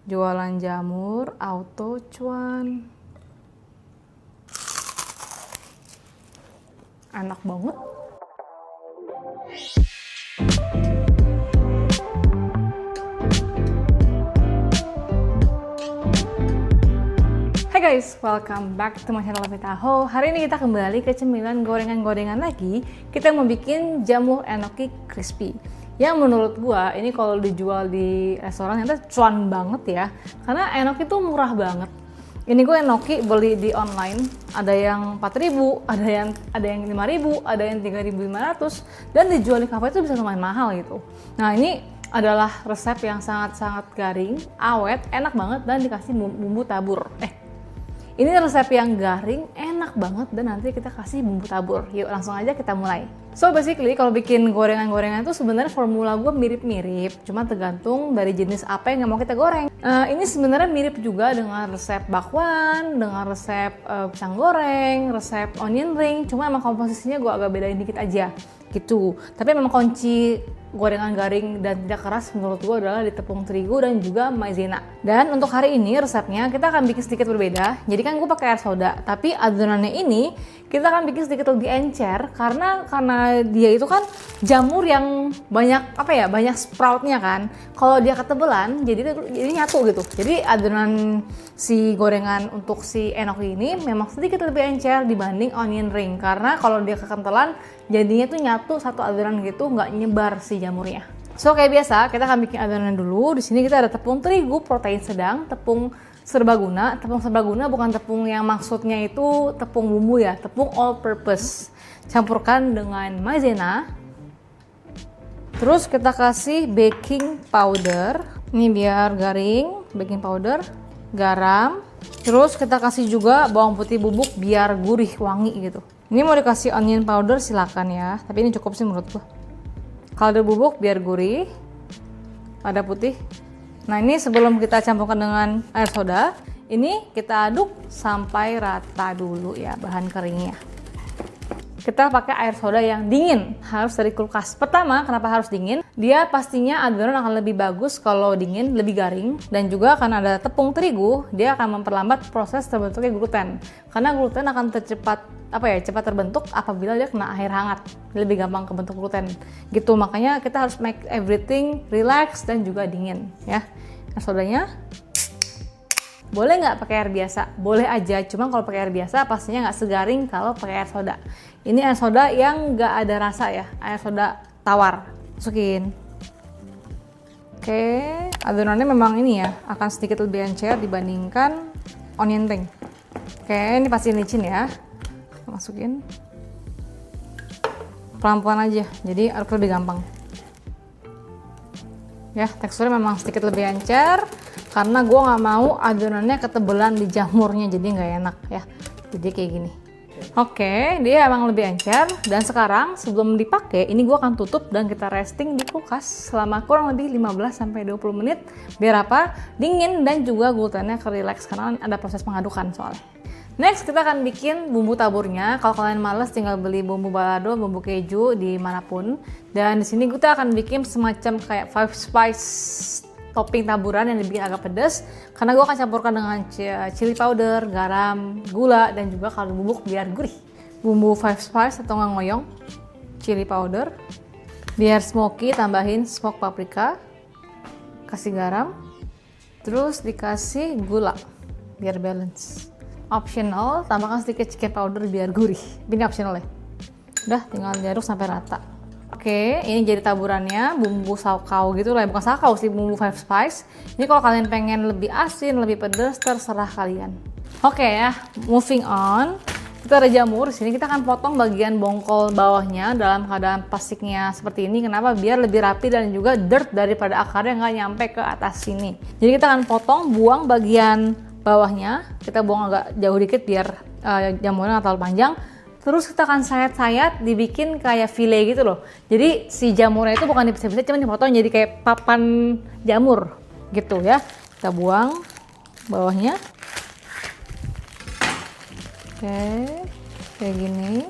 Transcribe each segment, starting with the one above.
Jualan jamur auto cuan. Enak banget. Hai guys, welcome back to my channel Vita Ho. Hari ini kita kembali ke cemilan gorengan-gorengan lagi. Kita mau bikin jamur enoki crispy. Yang menurut gua ini kalau dijual di restoran ternyata cuan banget ya. Karena enoki tuh murah banget. Ini gue enoki beli di online, ada yang 4.000, ada yang 5.000, ada yang 3.500, dan dijual di kafe itu bisa lumayan mahal gitu. Nah ini adalah resep yang sangat-sangat garing, awet, enak banget, dan dikasih bumbu tabur. Ini resep yang garing, enak banget, dan nanti kita kasih bumbu tabur. Yuk langsung aja kita mulai. So basically kalau bikin gorengan-gorengan itu sebenarnya formula gue mirip-mirip, cuma tergantung dari jenis apa yang mau kita goreng. Ini sebenarnya mirip juga dengan resep bakwan, dengan resep pisang goreng, resep onion ring, cuma emang komposisinya gue agak bedain dikit aja gitu. Tapi memang kunci gorengan garing dan tidak keras menurut gue adalah di tepung terigu dan juga maizena. Dan untuk hari ini resepnya kita akan bikin sedikit berbeda. Jadi kan gue pakai air soda, tapi adonannya ini kita akan bikin sedikit lebih encer karena dia itu kan jamur yang banyak banyak sproutnya kan. Kalau dia ketebelan jadi nyatu gitu. Jadi adonan si gorengan untuk si enoki ini memang sedikit lebih encer dibanding onion ring karena kalau dia kekentalan jadinya tuh nyatu satu adonan gitu, nggak nyebar si jamurnya. So kayak biasa kita akan bikin adonan dulu. Di sini kita ada tepung terigu protein sedang, tepung serbaguna. Tepung serbaguna bukan tepung yang maksudnya itu tepung bumbu ya, tepung all purpose. Campurkan dengan maizena. Terus kita kasih baking powder. Ini biar garing, baking powder, garam. Terus kita kasih juga bawang putih bubuk biar gurih, wangi gitu. Ini mau dikasih onion powder silakan ya, tapi ini cukup sih menurut gua. Kaldu bubuk biar gurih, lada putih. Nah ini sebelum kita campurkan dengan air soda, ini kita aduk sampai rata dulu ya bahan keringnya. Kita pakai air soda yang dingin, harus dari kulkas. Pertama, kenapa harus dingin? Dia pastinya adonan akan lebih bagus kalau dingin, lebih garing. Dan juga karena ada tepung terigu, dia akan memperlambat proses terbentuknya gluten. Karena gluten akan cepat terbentuk apabila dia kena air hangat. Lebih gampang kebentuk gluten. Gitu, makanya kita harus make everything relax dan juga dingin. Ya, air sodanya. Boleh nggak pakai air biasa? Boleh aja, cuma kalau pakai air biasa pastinya nggak segaring kalau pakai air soda. Ini air soda yang nggak ada rasa ya, air soda tawar. Masukin. Oke, adonannya memang ini ya, akan sedikit lebih encer dibandingkan onion ring. Oke, ini pasti licin ya. Masukin. Pelan-pelan aja, jadi aduk lebih gampang. Ya, teksturnya memang sedikit lebih encer karena gue nggak mau adonannya ketebelan di jamurnya, jadi nggak enak ya. Jadi kayak gini. Oke, dia emang lebih encer. Dan sekarang sebelum dipakai, ini gue akan tutup dan kita resting di kulkas selama kurang lebih 15-20 menit. Biar apa? Dingin dan juga glutennya relax karena ada proses pengadukan soalnya. Next kita akan bikin bumbu taburnya. Kalau kalian males tinggal beli bumbu balado, bumbu keju dimanapun. Dan di sini kita akan bikin semacam kayak 5 spice topping taburan yang dibikin agak pedas. Karena gue akan campurkan dengan chili powder, garam, gula, dan juga kaldu bubuk biar gurih. Bumbu 5 spice atau ngoyong, chili powder. Biar smoky tambahin smoked paprika. Kasih garam. Terus dikasih gula biar balance. Optional, tambahkan sedikit chicken powder biar gurih. Ini optional ya. Udah, tinggal diaduk sampai rata. Oke, ini jadi taburannya, bumbu saukau gitu lah. Bukan saukau sih, bumbu 5 spice. Ini kalau kalian pengen lebih asin, lebih pedas, terserah kalian. Oke ya, moving on. Kita ada jamur. Di sini kita akan potong bagian bongkol bawahnya dalam keadaan plastiknya seperti ini. Kenapa? Biar lebih rapi dan juga dirt daripada akarnya nggak nyampe ke atas sini. Jadi kita akan potong, buang bagian bawahnya, kita buang agak jauh dikit biar jamurnya nggak terlalu panjang. Terus kita akan sayat-sayat dibikin kayak file gitu loh. Jadi si jamurnya itu bukan dipisah-pisah, cuma dipotong jadi kayak papan jamur gitu ya. Kita buang bawahnya. Oke, kayak gini.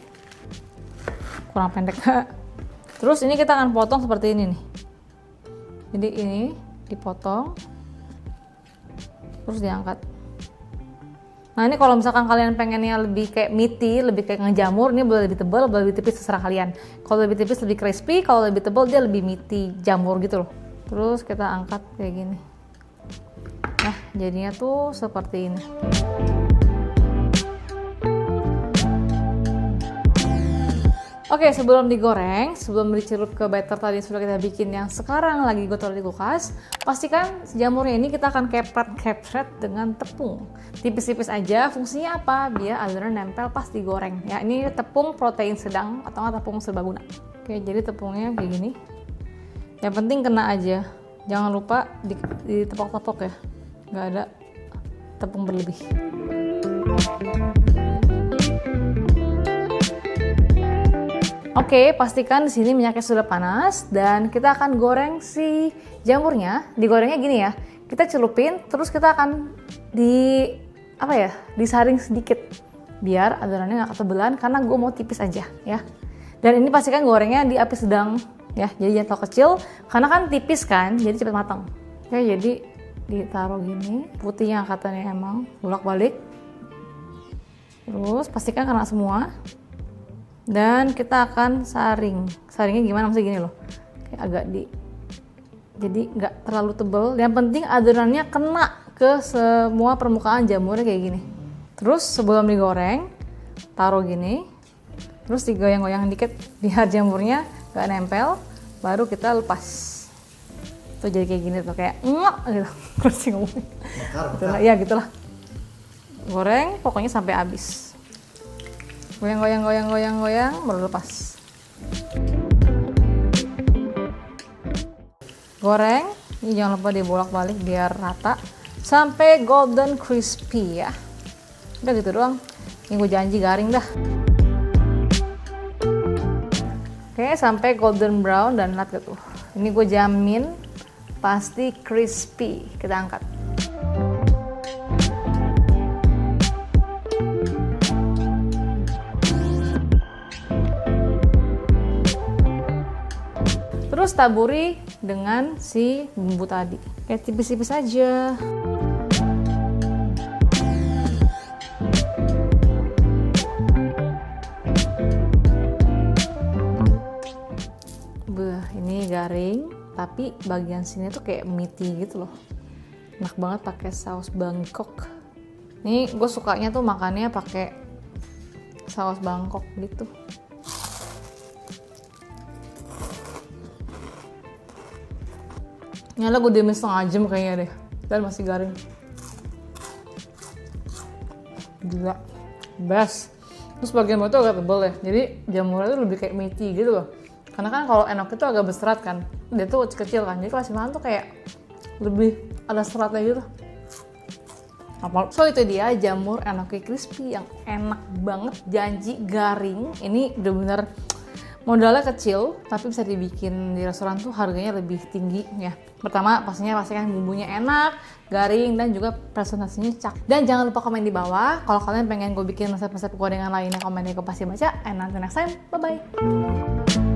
Kurang pendek. Terus ini kita akan potong seperti ini nih. Jadi ini dipotong. terus diangkat. Nah ini kalau misalkan kalian pengennya lebih kayak meaty, lebih kayak ngejamur, ini boleh lebih tebal, boleh lebih tipis, terserah kalian. Kalau lebih tipis lebih crispy, kalau lebih tebal dia lebih meaty jamur gitu loh. Terus kita angkat kayak gini. Nah jadinya tuh seperti ini. Oke, sebelum digoreng, sebelum dicelup ke batter tadi sudah kita bikin yang sekarang lagi gue taruh di kulkas, pastikan jamurnya ini kita akan kepret dengan tepung. Tipis-tipis aja, fungsinya apa? Biar adonan nempel pas digoreng. Ya, ini tepung protein sedang atau tepung serbaguna. Oke, jadi tepungnya kayak gini. Yang penting kena aja. Jangan lupa ditepok-tepok ya. Nggak ada tepung berlebih. Oke, pastikan di sini minyaknya sudah panas dan kita akan goreng si jamurnya. Digorengnya gini ya. Kita celupin, terus kita akan disaring sedikit biar adonannya nggak ketebelan karena gue mau tipis aja ya. Dan ini pastikan gorengnya di api sedang ya. Jadi jangan terlalu kecil karena kan tipis kan, jadi cepat matang. Oke, jadi ditaruh gini. Putihnya katanya emang bolak-balik. Terus pastikan kena semua. Dan kita akan saring. Saringnya gimana? Maksudnya gini loh. Kayak jadi nggak terlalu tebal. Yang penting adonannya kena ke semua permukaan jamurnya kayak gini. Terus sebelum digoreng, taruh gini. Terus digoyang-goyang dikit biar jamurnya nggak nempel. Baru kita lepas. Tuh jadi kayak gini tuh, kayak ngok gitu. Terus ngomongin. Ya gitulah. Goreng pokoknya sampai habis. Goyang, baru lepas. Goreng, ini jangan lupa dibolak-balik biar rata sampai golden crispy ya. Udah gitu doang. Ini gue janji garing dah. Oke, sampai golden brown dan nut gitu. Ini gue jamin pasti crispy. Kita angkat. Terus taburi dengan si bumbu tadi. Kayak tipis-tipis aja. Ini garing, tapi bagian sini tuh kayak meaty gitu loh. Enak banget pakai saus Bangkok. Nih gue sukanya tuh makannya pakai saus Bangkok gitu. Nyala gue diemin setengah jam kayaknya deh. Dan masih garing. Gila. Best. Terus bagian bawah tuh agak tebal ya. Jadi jamurnya tuh lebih kayak meaty gitu loh. Karena kan kalau enoki itu agak berserat kan. Dia tuh kecil kan. Jadi kalau si makan tuh kayak lebih ada seratnya gitu. So itu dia jamur enoki crispy yang enak banget. Janji garing. Ini bener-bener modalnya kecil, tapi bisa dibikin di restoran tuh harganya lebih tinggi ya. Pertama pastikan bumbunya enak, garing, dan juga presentasinya cak. Dan jangan lupa komen di bawah kalau kalian pengen gue bikin resep-resep gorengan lainnya, komennya gue pasti baca. And until next time, bye-bye.